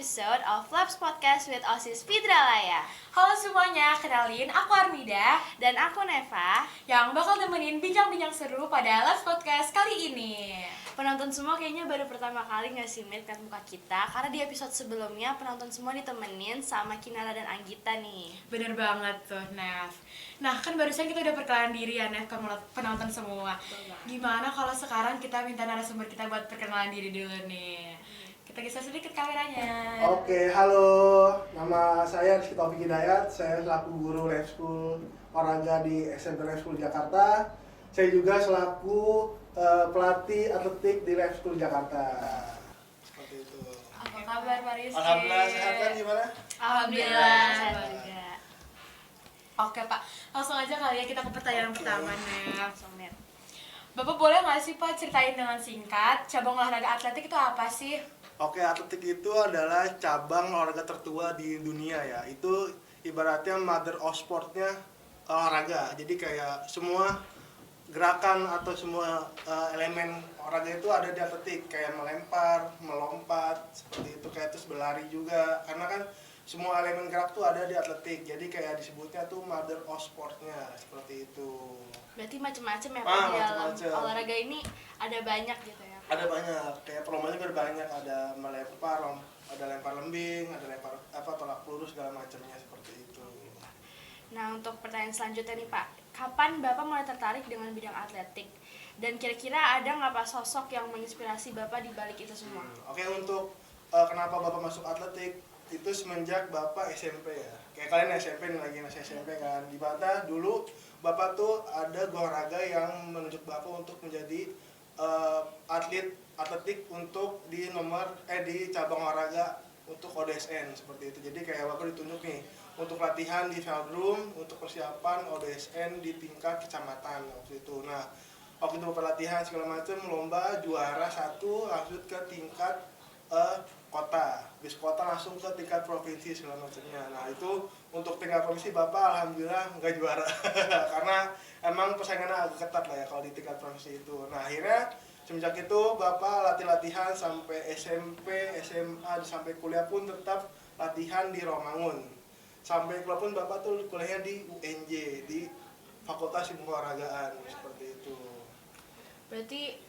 episode of Labs Podcast with Osis Fidralaya. Halo semuanya, kenalin aku Armida Dan aku Neva. yang bakal temenin bincang-bincang seru pada Labs Podcast kali ini. Penonton semua kayaknya baru pertama kali nggak sih lihat muka kita, karena di episode sebelumnya penonton semua ditemenin sama Kinara dan Anggita nih. Bener banget tuh, Nev. Nah, kan barusan kita udah perkenalan diri ya, Nev, ke penonton semua. Gimana kalau sekarang kita minta narasumber kita buat perkenalan diri dulu nih? Kita geser sedikit kameranya. Oke, halo. Nama saya Rizky Taufik Hidayat. Saya selaku guru Lab School olahraga di SMP Lab School Jakarta. Saya juga selaku pelatih atletik di Lab School Jakarta. Seperti itu. Apa kabar, Pak Rizky? Alhamdulillah, sehat kan gimana? Alhamdulillah. Sehat juga. Oke, Pak. Langsung aja kali ya kita ke pertanyaan pertama, Nev. Langsung lihat. Bapak boleh nggak sih, Pak, ceritain dengan singkat cabang olahraga atletik itu apa sih? Oke, atletik itu adalah cabang olahraga tertua di dunia ya. Itu ibaratnya mother of sportnya olahraga. Jadi kayak semua gerakan atau semua elemen olahraga itu ada di atletik. Kayak melempar, melompat, seperti itu. Kayak terus berlari juga. Karena kan semua elemen gerak tuh ada di atletik. Jadi kayak disebutnya tuh mother of sportnya, seperti itu. Berarti macam-macam ya Pak, di dalam macem-macem. olahraga ini ada banyak gitu ya. Ada banyak, kayak perlombaan juga ada banyak, ada melempar, ada lempar lembing, ada lempar tolak peluru segala macamnya seperti itu. Nah, untuk pertanyaan selanjutnya nih Pak, kapan Bapak mulai tertarik dengan bidang atletik? Dan kira-kira ada nggak Pak sosok yang menginspirasi Bapak di balik itu semua? Oke, untuk kenapa Bapak masuk atletik itu semenjak Bapak SMP ya. Kayak kalian SMP nih, lagi masih SMP kan. Di Bata dulu Bapak tuh ada olahraga yang menunjuk Bapak untuk menjadi atlet atletik untuk di cabang olahraga untuk ODSN seperti itu. Jadi kayak Bapak ditunjuk nih untuk latihan di velodrome untuk persiapan ODSN di tingkat kecamatan waktu itu. Nah, waktu itu Bapak latihan segala macam, lomba juara satu, lanjut ke tingkat kota, bis kota langsung ke tingkat provinsi segala macamnya. Nah, itu untuk tingkat provinsi Bapak alhamdulillah nggak juara karena emang persaingannya agak ketat lah ya kalau di tingkat provinsi itu. Nah, akhirnya semenjak itu Bapak latih-latihan sampai SMP, SMA, sampai kuliah pun tetap latihan di Romangun. Sampai kuliah pun Bapak tuh kuliahnya di UNJ, di Fakultas Ilmu Keolahragaan, seperti itu. Berarti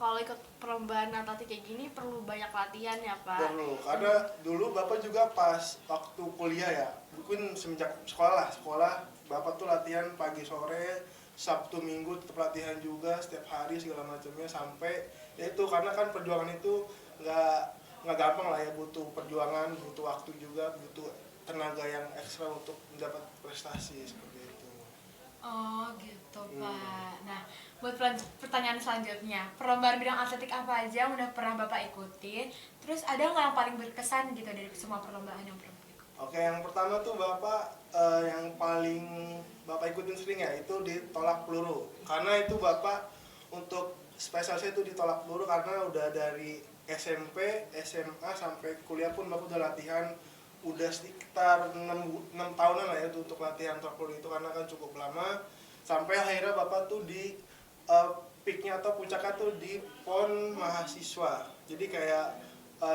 kalau ikut perlombaan atletik kayak gini perlu banyak latihan ya Pak? Perlu, karena dulu Bapak juga pas waktu kuliah ya, mungkin semenjak sekolah Bapak tuh latihan pagi sore, Sabtu Minggu tetap latihan juga setiap hari segala macamnya sampai ya itu, karena kan perjuangan itu nggak gampang lah ya, butuh perjuangan, butuh waktu juga, butuh tenaga yang ekstra untuk mendapat prestasi seperti itu. Oh gitu, Pak. Nah, buat pertanyaan selanjutnya, perlombaan bidang atletik apa aja yang udah pernah Bapak ikuti? Terus ada nggak yang paling berkesan gitu dari semua perlombaan yang pernah Bapak ikuti? Oke, yang pertama tuh Bapak yang paling Bapak ikutin sering ya itu di tolak peluru. Karena itu Bapak untuk spesialisnya itu di tolak peluru karena udah dari SMP, SMA sampai kuliah pun Bapak udah latihan udah sekitar 6 tahunan lah ya untuk latihan tolak peluru itu, karena kan cukup lama. Sampai akhirnya Bapak tuh di peaknya atau puncaknya tuh di PON mahasiswa. Jadi kayak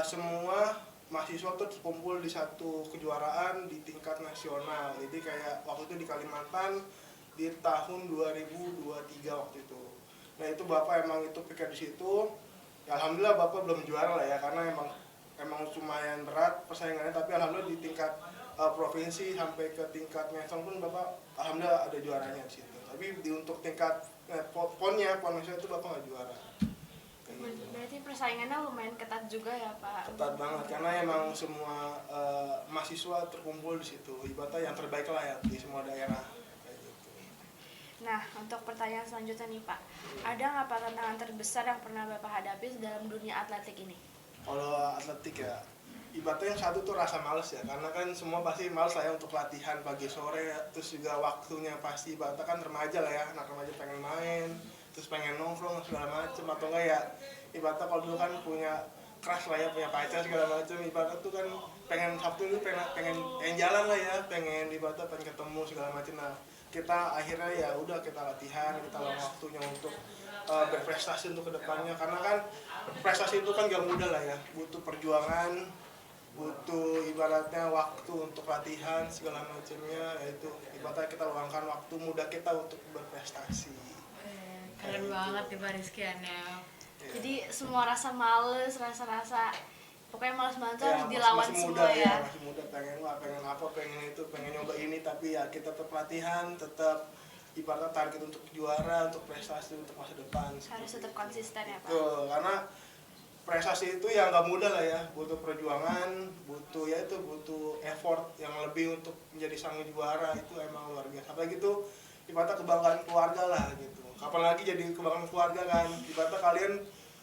semua mahasiswa tuh terkumpul di satu kejuaraan di tingkat nasional. Jadi kayak waktu itu di Kalimantan di tahun 2023 waktu itu. Nah, itu Bapak emang itu pikir di situ. Ya, alhamdulillah Bapak belum juara lah ya, karena emang lumayan berat persaingannya, tapi alhamdulillah di tingkat provinsi sampai ke tingkat nasional pun Bapak alhamdulillah ada juaranya di situ. Tapi untuk tingkat PON nasional itu Bapak nggak juara. Berarti persaingannya lumayan ketat juga ya Pak? Ketat banget, karena emang semua mahasiswa terkumpul di situ. Ibaratnya yang terbaik lah ya di semua daerah. Kayak gitu. Nah, untuk pertanyaan selanjutnya nih Pak, ada nggak Pak tantangan terbesar yang pernah Bapak hadapi dalam dunia atletik ini? Kalau atletik ya, ibaratnya yang satu tuh rasa males ya, karena kan semua pasti males lah ya untuk latihan pagi sore, terus juga waktunya pasti ibaratnya kan remaja lah ya, anak remaja pengen main, terus pengen nongkrong segala macem, atau enggak ya ibaratnya kalau dulu kan punya crush lah ya, punya pacar segala macem, ibaratnya tuh kan pengen Sabtu itu pengen jalan lah ya, pengen ibaratnya pengen ketemu segala macem. Nah, kita akhirnya ya udah kita latihan, kita luang waktunya untuk berprestasi untuk kedepannya, karena kan prestasi itu kan gak mudah lah ya, butuh perjuangan, butuh ibaratnya waktu untuk latihan segala macamnya, yaitu ibaratnya kita luangkan waktu muda kita untuk berprestasi. Keren banget nih Pak Rizky ya, Nel. Jadi semua rasa males, rasa-rasa pokoknya males-males Ya, harus dilawan masih muda semua ya. masih muda, pengen apa, pengen itu, pengen nyoba ini, tapi ya kita tetap latihan, tetap ibaratnya target untuk juara, untuk prestasi, untuk masa depan. Harus tetap konsisten ya Pak. Betul, karena prestasi itu ya nggak mudah lah ya, butuh perjuangan, butuh effort yang lebih untuk menjadi sang juara, itu emang luar biasa. Apalagi itu ibaratnya kebanggaan keluarga lah gitu. Kapan lagi jadi kebanggaan keluarga kan? Ibaratnya kalian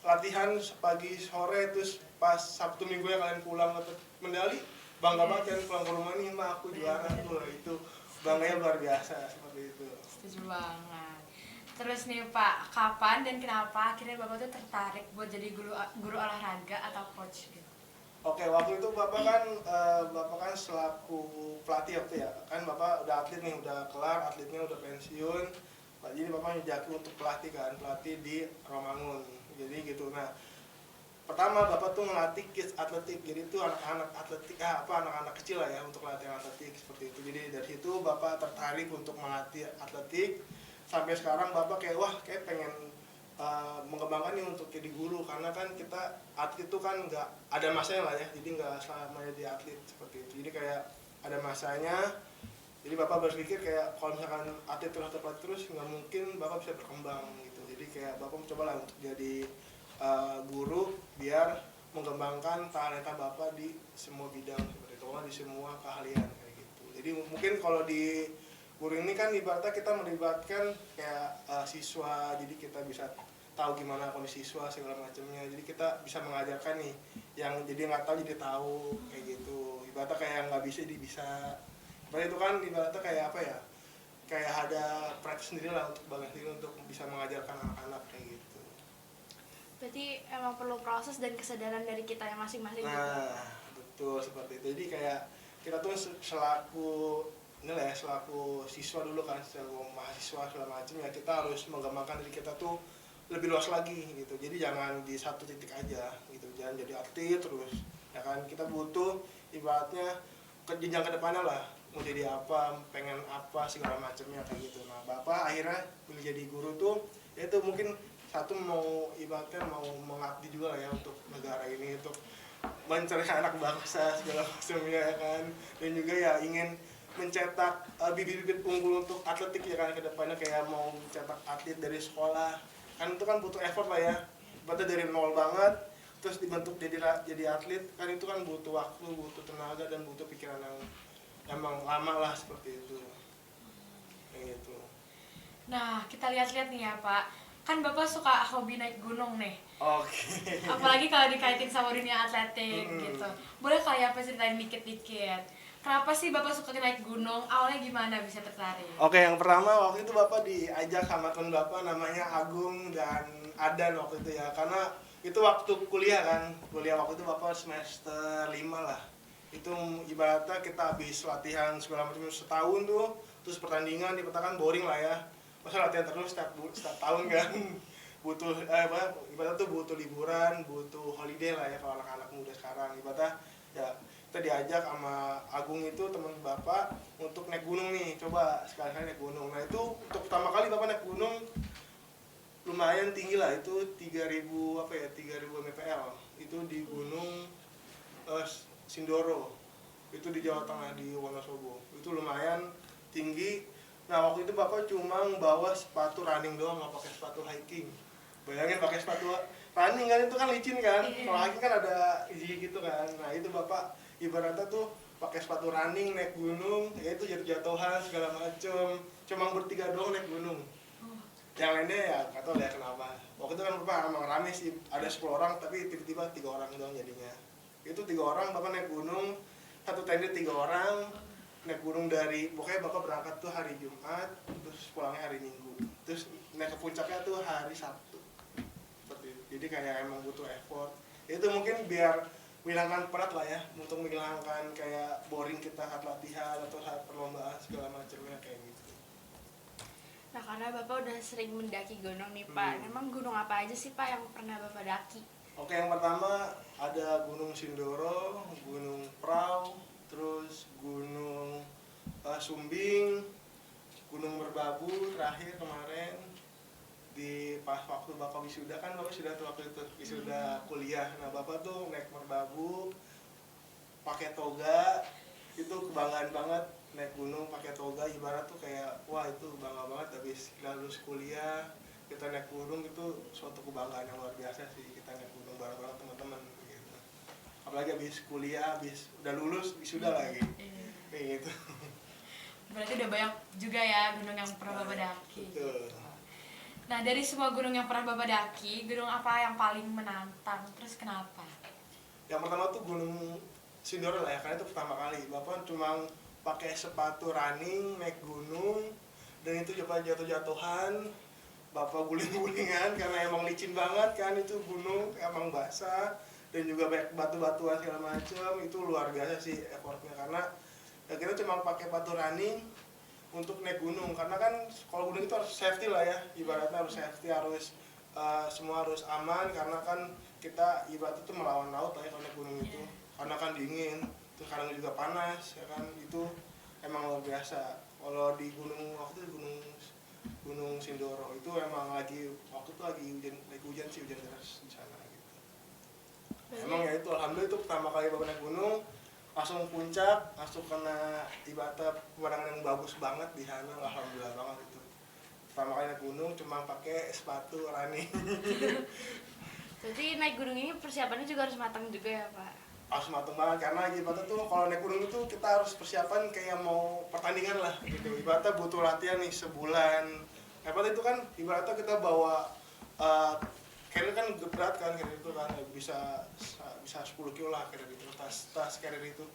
latihan pagi sore, terus pas Sabtu Minggu ya kalian pulang dapat medali, bangga banget kan pulang ke rumah nih, "Ma, aku juara." Tuh, itu bangganya luar biasa seperti itu. Setuju banget. Terus nih Pak, kapan dan kenapa akhirnya Bapak tuh tertarik buat jadi guru olahraga atau coach gitu? Oke, waktu itu Bapak kan selaku pelatih waktu ya. Kan Bapak udah atlet nih, udah kelar, atletnya udah pensiun. Jadi Bapak nyejaki untuk pelatih kan, pelatih di Romangun. Jadi gitu. Nah, pertama Bapak tuh ngelatih kids atletik. Jadi itu anak-anak atletik, anak-anak kecil lah ya untuk latihan atletik seperti itu. Jadi dari situ Bapak tertarik untuk melatih atletik. Sampai sekarang Bapak kayak pengen mengembangkan nih untuk jadi guru, karena kan kita atlet itu kan nggak ada masanya lah ya, jadi nggak selamanya di atlet seperti itu, jadi kayak ada masanya. Jadi Bapak berpikir kayak kalau misalkan atlet terus nggak mungkin Bapak bisa berkembang gitu, jadi kayak Bapak mencoba lah untuk jadi guru biar mengembangkan talenta Bapak di semua bidang seperti itu, di semua keahlian kayak gitu. Jadi mungkin kalau di guru ini kan ibaratnya kita melibatkan kayak siswa, jadi kita bisa tahu gimana kondisi siswa segala macamnya, jadi kita bisa mengajarkan nih yang jadi nggak tahu jadi tahu kayak gitu. Ibaratnya kayak nggak bisa jadi bisa. Berarti itu kan ibaratnya kayak apa ya, kayak ada praktek sendiri lah untuk bangga sendiri untuk bisa mengajarkan anak-anak kayak gitu. Berarti emang perlu proses dan kesadaran dari kita yang masing-masing juga. Nah, betul seperti itu. Jadi kayak kita tuh selaku siswa dulu kan, selaku mahasiswa segala macam ya, kita harus mengembangkan diri kita tuh lebih luas lagi gitu. Jadi jangan di satu titik aja gitu, jangan jadi atlet terus ya kan. Kita butuh ibaratnya ke jenjang kedepannya lah, mau jadi apa, pengen apa segala macamnya kayak gitu. Nah Bapak akhirnya milih jadi guru tuh yaitu mungkin satu mau ibaratnya mau mengabdi juga lah ya untuk negara ini, untuk mencari anak bangsa segala macamnya ya kan, dan juga ya ingin mencetak bibit-bibit unggul untuk atletik ya kan ke depannya, kayak mau mencetak atlet dari sekolah kan, itu kan butuh effort lah ya, berarti dari nol banget terus dibentuk jadi atlet kan, itu kan butuh waktu, butuh tenaga, dan butuh pikiran yang emang lama lah seperti itu kayak gitu. Nah, kita lihat-lihat nih ya Pak, kan Bapak suka hobi naik gunung nih. Oke. Apalagi kalau dikaitin sama dunia atletik gitu. Boleh kali apa ceritain dikit-dikit? Kenapa sih Bapak suka naik gunung? Awalnya gimana bisa tertarik? Oke, yang pertama waktu itu Bapak diajak sama teman Bapak namanya Agung dan Adan waktu itu ya, karena itu waktu kuliah kan, waktu itu Bapak semester 5 lah. Itu ibaratnya kita habis latihan segala macam setahun tuh, terus pertandingan dipetakan boring lah ya. Masa latihan terus setiap tahun kan. Butuh ibaratnya tuh butuh liburan, butuh holiday lah ya kalau anak-anak muda sekarang. Ibaratnya ya kita diajak sama Agung itu teman Bapak untuk naik gunung nih, coba sekali-kali naik gunung. Nah itu untuk pertama kali Bapak naik gunung lumayan tinggi lah, itu 3000 mPL, itu di gunung Sindoro, itu di Jawa Tengah di Wonosobo, itu lumayan tinggi. Nah waktu itu Bapak cuma bawa sepatu running doang, nggak pakai sepatu hiking. Bayangin pakai sepatu running kan, itu kan licin kan, kalau hiking kan ada gitu kan. Nah itu Bapak ibaratnya tuh pakai sepatu running naik gunung, ya itu jatuh-jatuhan segala macem, cuma bertiga doang naik gunung. Yang lainnya ya nggak tahu ya kenapa. Waktu itu kan Bapak emang rame sih, ada 10 orang tapi tiba-tiba 3 orang doang jadinya. Itu 3 orang Bapak naik gunung, satu tenda 3 orang naik gunung, dari pokoknya Bapak berangkat tuh hari Jumat, terus pulangnya hari Minggu, terus naik ke puncaknya tuh hari Sabtu. Seperti itu. Jadi kayak emang butuh effort. Itu mungkin biar menghilangkan penat lah ya, untuk menghilangkan kayak boring kita saat latihan atau saat perlombaan segala macamnya kayak gitu. Nah karena Bapak udah sering mendaki gunung nih Pak, emang gunung apa aja sih Pak yang pernah Bapak daki? Oke, yang pertama ada Gunung Sindoro, Gunung Prau, terus Gunung Sumbing, Gunung Merbabu terakhir kemarin di pas waktu bapak wisuda kan bapak sudah tuh waktu itu wisuda kuliah. Nah bapak tuh naik Merbabu pakai toga, itu kebanggaan banget naik gunung pakai toga, ibarat tuh kayak wah itu bangga banget habis kita lulus kuliah kita naik gunung, itu suatu kebanggaan yang luar biasa sih kita naik gunung bareng-bareng teman-teman gitu. Apalagi habis kuliah, habis udah lulus wisuda lagi kayak gitu. Berarti udah banyak juga ya gunung yang pernah Bapak daki. Betul. Nah, dari semua gunung yang pernah Bapak daki, gunung apa yang paling menantang? Terus kenapa? Yang pertama tuh Gunung Sindoro lah ya, karena itu pertama kali bapak cuma pakai sepatu running naik gunung, dan itu coba jatuh-jatuhan, bapak guling-gulingan karena emang licin banget kan, itu gunung emang basah dan juga banyak batu-batuan segala macam. Itu luar biasa sih effortnya, karena ya kita cuma pakai sepatu running untuk naik gunung, karena kan kalau gunung itu harus safety lah ya, ibaratnya harus safety, harus semua harus aman, karena kan kita ibaratnya itu melawan laut lah ya kalau naik gunung itu, karena kan dingin, terus kadang juga panas ya kan, itu emang luar biasa. Kalau di gunung waktu itu gunung Sindoro itu emang lagi waktu itu lagi hujan sih, hujan deras di sana gitu. Emang ya itu alhamdulillah itu pertama kali bapak naik gunung, langsung puncak, langsung kena ibaratnya pemandangan yang bagus banget di sana, alhamdulillah banget itu. Pertama kali naik gunung cuma pakai sepatu running. Jadi naik gunung ini persiapannya juga harus matang juga ya Pak? Harus mateng banget, karena ibaratnya tuh kalau naik gunung itu kita harus persiapan kayak mau pertandingan lah gitu. Ibaratnya butuh latihan nih sebulan. Ibaratnya itu kan ibaratnya kita bawa carrier kan berat kan, carrier itu kan bisa 10 kilo lah carrier itu, tas carrier itu.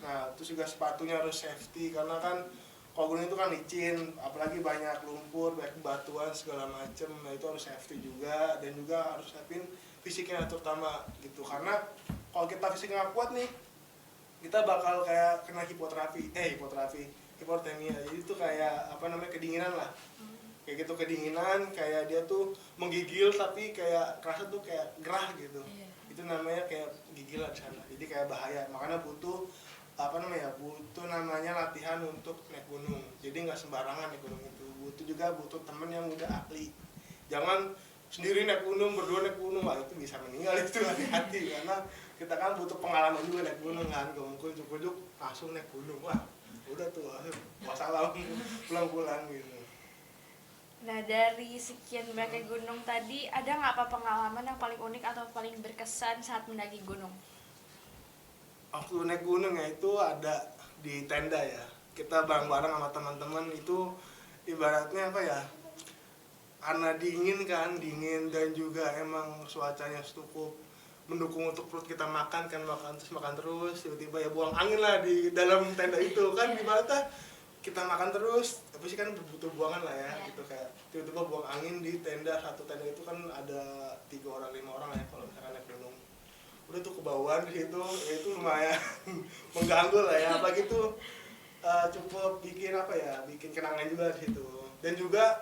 Nah terus juga sepatunya harus safety, karena kan kalau gunung itu kan licin, apalagi banyak lumpur, banyak batuan segala macem. Nah itu harus safety juga, dan juga harus siapin fisiknya terutama gitu, karena kalau kita fisiknya nggak kuat nih, kita bakal kayak kena hipotermia. Jadi itu kayak apa namanya, kedinginan lah. Kayak gitu, kedinginan, kayak dia tuh menggigil tapi kayak kerasa tuh kayak gerah gitu. Itu namanya kayak gigilan di sana. Jadi kayak bahaya. Makanya butuh namanya latihan untuk naik gunung. Jadi nggak sembarangan naik gunung itu. Butuh temen yang udah ahli. Jangan sendiri naik gunung, berdua naik gunung, wah itu bisa meninggal itu, hati-hati. Karena kita kan butuh pengalaman juga naik gunung kan, gak mungkin ujuk-ujuk langsung naik gunung, wah udah tuh masalah pulang-pulang gitu. Nah dari sekian banyak gunung tadi, ada nggak apa pengalaman yang paling unik atau paling berkesan saat mendaki gunung? Waktu naik gunung ya itu ada di tenda ya, kita bareng-bareng sama teman-teman itu, ibaratnya apa ya, karena dingin dan juga emang cuacanya cukup mendukung untuk perut kita makan terus tiba-tiba ya buang angin lah di dalam tenda itu kan, ibaratnya kita makan terus tapi sih kan butuh buangan lah ya gitu, kayak tiba-tiba buang angin di tenda. Satu tenda itu kan ada 3 orang 5 orang ya kalau misalkan naik gunung, udah tuh kebauan di situ ya, itu lumayan mengganggu lah ya, apalagi tuh cukup bikin kenangan juga di situ. Dan juga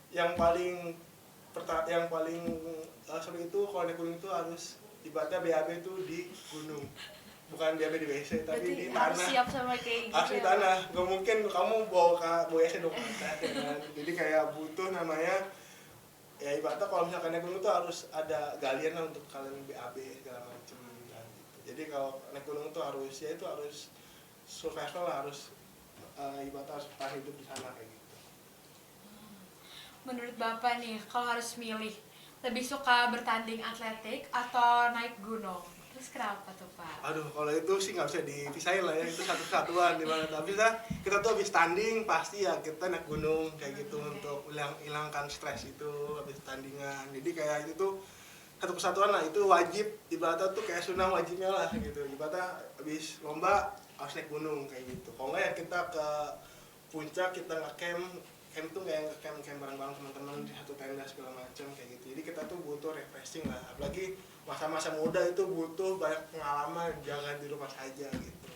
yang paling seru itu kalau naik gunung itu harus ibaratnya BAB itu di gunung, bukan BAB di WC tapi Berarti di harus tanah. siap sama kayak gitu. Asli Ya, tanah, gak mungkin kamu bawa WC dong ya kan? Jadi kayak butuh namanya ya, ibaratnya kalau misalkan naik gunung itu harus ada galian lah untuk kalian BAB segala macem kan, gitu. Jadi kalau naik gunung itu harus survival lah, harus ibaratnya harus bertahan hidup di sana kayak gitu. Menurut Bapak nih, kalau harus milih, lebih suka bertanding atletik atau naik gunung? Terus kenapa tuh Pak? Aduh, kalau itu sih nggak bisa dipisahin lah ya, itu satu kesatuan dimana. Tapi kita tuh habis tanding pasti ya kita naik gunung kayak gitu untuk hilangkan stres itu habis tandingan. Jadi kayak itu tuh satu kesatuan lah, itu wajib, ibaratnya tuh kayak sunnah wajibnya lah gitu. Ibaratnya habis lomba harus naik gunung kayak gitu. Kalau nggak ya kita ke puncak, kita nge-camp itu kayak camp bareng-bareng teman-teman di satu tenda segala macam kayak gitu. Jadi kita tuh butuh refreshing lah, apalagi masa-masa muda itu butuh banyak pengalaman, jangan di rumah saja gitu.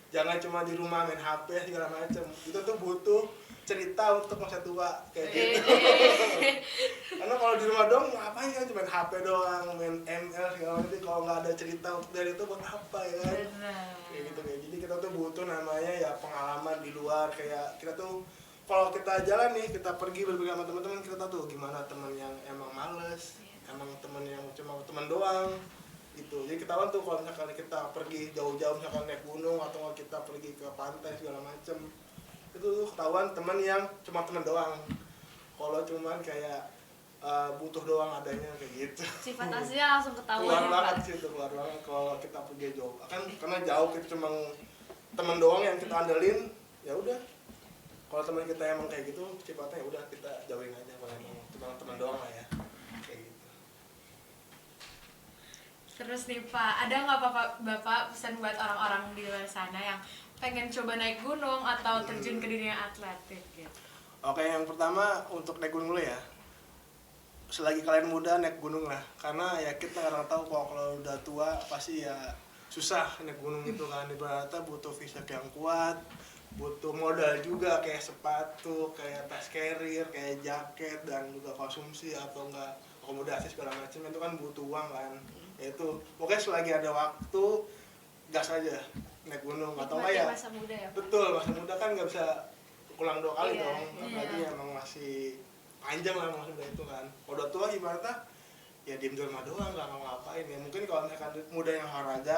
Jangan cuma di rumah main HP segala macam. Itu tuh butuh cerita untuk masa tua kayak gitu. Karena kalau di rumah doang ngapain kan, cuma HP doang, main ML segala macam. Kalau nggak ada cerita untuk dari itu buat apa ya kan? Kayak gitu. Jadi kita tuh butuh namanya ya pengalaman di luar. Kayak kita tuh kalau kita jalan nih, kita pergi berbagai sama teman-teman, kita tahu tuh gimana teman yang emang males, emang teman yang cuma teman doang gitu. Jadi ketahuan tuh kalau misalkan kita pergi jauh-jauh, misalkan naik gunung atau kita pergi ke pantai segala macem, itu tuh ketahuan teman yang cuma teman doang. Kalau cuman kayak butuh doang adanya kayak gitu. Sifat aslinya langsung ketahuan Keluar ya, banget Pak. sih itu, keluar banget kalau kita pergi jauh. Kan karena jauh kita cuma teman doang yang kita andelin, ya udah. Kalau teman kita emang kayak gitu, sifatnya ya udah kita jauhin aja kalau emang teman-teman doang lah ya. Kayak gitu. Terus nih Pak, ada nggak Bapak pesan buat orang-orang di luar sana yang pengen coba naik gunung atau terjun ke dunia atletik gitu? Oke, yang pertama untuk naik gunung dulu ya. Selagi kalian muda naik gunung lah, karena ya kita nggak tahu kalau udah tua pasti ya susah naik gunung itu kan. Ibaratnya butuh fisik yang kuat, butuh modal juga kayak sepatu, kayak tas carrier, kayak jaket dan juga konsumsi atau enggak akomodasi segala macam itu kan butuh uang kan. Yaitu pokoknya selagi ada waktu gas aja naik gunung atau enggak ya. Masa muda ya, Pak. Betul, masa muda kan nggak bisa ulang 2 kali Iya, dong, iya. apalagi emang masih panjang lah masa muda itu kan. Kalau udah tua ibaratnya ya diem di rumah doang, nggak ngapain ya. Mungkin kalau misalkan muda yang olahraga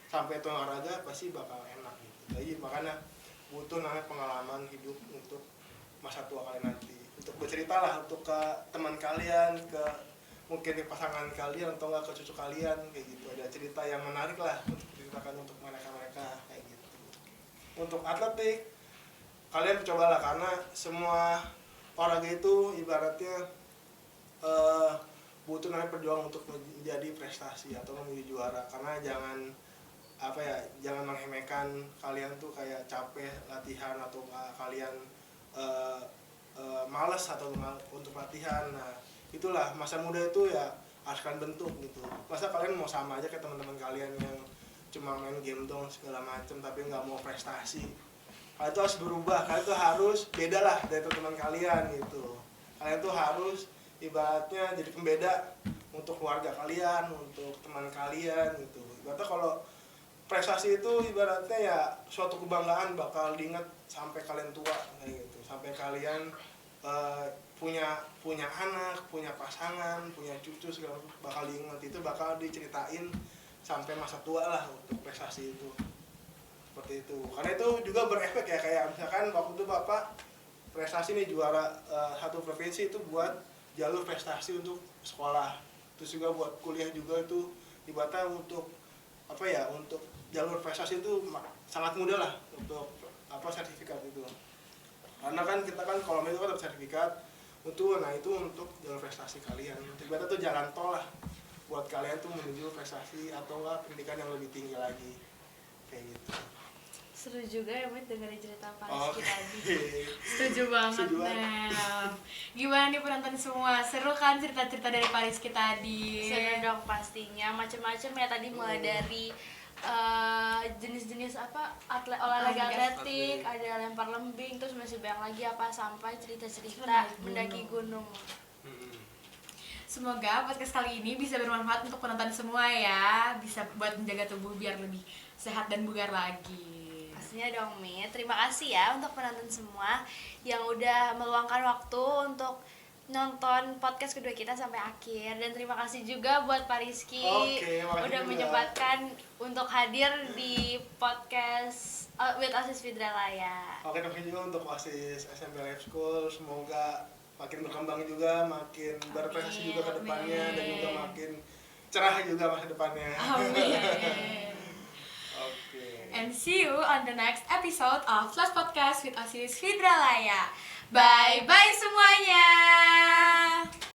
sampai tua olahraga pasti bakal enak gitu. Jadi makanya butuh namanya pengalaman hidup untuk masa tua kalian nanti, untuk bercerita lah untuk ke teman kalian, ke mungkin ke pasangan kalian atau enggak ke cucu kalian kayak gitu. Ada cerita yang menarik lah untuk diceritakan untuk mereka kayak gitu. Untuk atletik kalian cobalah, karena semua olahraga itu ibaratnya butuh namanya perjuangan untuk menjadi prestasi atau menjadi juara. Karena jangan jangan meremehkan kalian tuh kayak capek latihan atau kalian malas atau untuk latihan. Nah itulah masa muda itu ya harus kalian bentuk gitu. Masa kalian mau sama aja kayak teman-teman kalian yang cuma main game dong segala macem tapi nggak mau prestasi. Kalian tuh harus berubah, kalian tuh harus beda lah dari teman kalian gitu. Kalian tuh harus ibaratnya jadi pembeda untuk keluarga kalian, untuk teman kalian gitu. Ibaratnya kalau prestasi itu ibaratnya ya suatu kebanggaan bakal diingat sampai kalian tua kayak gitu. Sampai kalian punya anak, punya pasangan, punya cucu segala bakal diingat, itu bakal diceritain sampai masa tua lah untuk prestasi itu. Seperti itu. Karena itu juga berefek ya, kayak misalkan waktu itu Bapak prestasi nih juara satu provinsi itu buat jalur prestasi untuk sekolah. Terus juga buat kuliah juga itu ibaratnya untuk untuk jalur prestasi itu sangat mudah lah untuk sertifikat itu. Karena kan kita kan kalau itu kan dapat sertifikat untuk itu untuk jalur prestasi kalian. Ibaratnya tuh jalan tol lah buat kalian tuh menuju prestasi atau enggak pendidikan yang lebih tinggi lagi. Kayak gitu. Seru juga ya, Mit, dengerin cerita Pak Rizky tadi. Setuju banget, Nel. Gimana nih penonton semua? Seru kan cerita-cerita dari Pak Rizky tadi? Seru dong pastinya, macem-macem ya tadi, mulai dari jenis-jenis olahraga atletik, ada lempar lembing, terus masih banyak lagi sampai cerita-cerita mendaki gunung. Semoga podcast kali ini bisa bermanfaat untuk penonton semua ya, bisa buat menjaga tubuh biar lebih sehat dan bugar lagi. Pastinya dong, Mit. Terima kasih ya untuk penonton semua yang udah meluangkan waktu untuk nonton podcast kedua kita sampai akhir. Dan terima kasih juga buat Pak Rizky udah menyempatkan untuk hadir di podcast with Osis Fidralaya. Oke, terima kasih juga untuk Osis SMP Life School. Semoga makin berkembang juga, makin berprestasi juga ke depannya, dan juga makin cerah juga masa depannya. Amin. And see you on the next episode of Flash Podcast with Osis Fidralaya. Bye-bye semuanya.